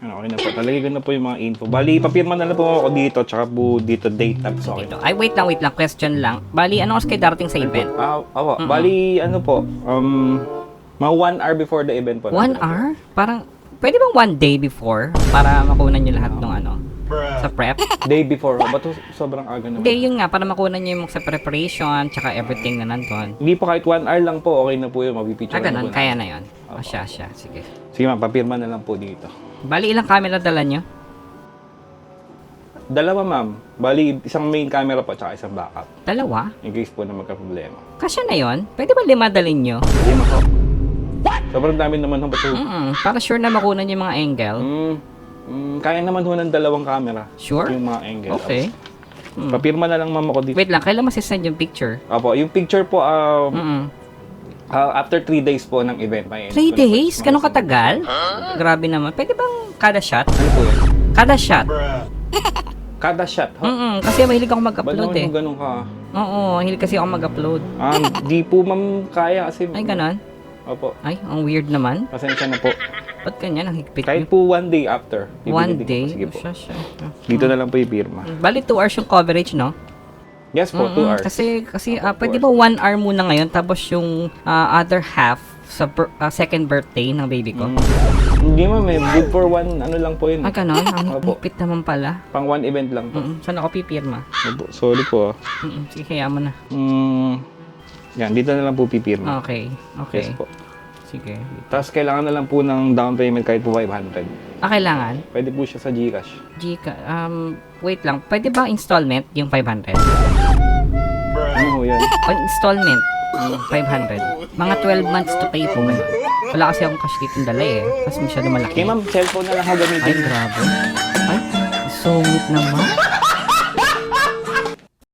Okay na po. Talagay ko na po yung mga info. Bali, papirma na lang po ako dito, tsaka po dito date. Tapos okay. Dito. Ay, wait lang. Question lang. Bali, ano oras kayo darating sa event? Opo. Bali, ano po, mga 1 hour before the event po. 1 hour? Parang, pwede bang 1 day before para makunan nyo lahat ng ano? Sa prep? Day before. Ba't sobrang aga naman? Hindi, yun nga, para makunan nyo yung sa preparation, tsaka everything na nandun. Hindi po, kahit 1 hour lang po, okay na po yun. Mabipicture na Ganun, po kaya natin. na yun. O, siya. Sige. Sige ma'am, papirma na lang po dito. Bali, ilang camera dala nyo? Dalawa ma'am. Bali, isang main camera po, tsaka isang backup. Dalawa? In case po na magka-problema. Kasya na yun? Pwede ba 5 dalhin nyo? Hindi mo po. Sobrang dami naman ng bato. Para sure na makunan yung mga angle. Kaya naman ho ng 2 camera. Sure? Yung mga angle. Okay. Papirma na lang ma'am ako dito. Wait lang, kailan masisend yung picture? Opo, yung picture po, after 3 days po ng event. 3 days? Ganun katagal? Grabe naman. Pwede bang kada shot? Ano po yun? Kada shot? Kada shot, ho? Kasi mahilig ako Ba't mag-upload naman eh. ganun ka? Oo, mahilig kasi ako mag-upload. Di po ma'am kaya kasi... Ay, ganon? Opo. Ay, ang weird naman. Pasensya na po. Ba't ganyan? Ang higpit Kahit nyo? po 1 day after. 1 ibibigay ko po. day? Sige po. Siya. Dito na lang po yung pirma. Bali, 2 hours yung coverage, no? Yes po, 2 hours. Kasi pwede ba 1 hour muna ngayon tapos yung other half sa second birthday ng baby ko? Hindi ma'am, good for 1, ano lang po yun. Ganon? Ang Opo. higpit naman pala. Pang 1 event lang po. Saan ako pipirma? Opo, sorry po. Sige, kaya mo na. Yan, dito na lang po pipirma. Okay. Yes po. Sige. Tapos kailangan na lang po ng down payment kahit po 500. Kailangan? Pwede po siya sa GCash. Wait lang. Pwede ba installment yung 500? Ano ho yan? Installment. 500. Mga 12 months to pay po. Ganun. Wala kasi akong cash dito dala eh. Kasi masyado malaki. Okay ma'am, cellphone na lang ako Ay, gamitin. grabe. Ay, sungit naman.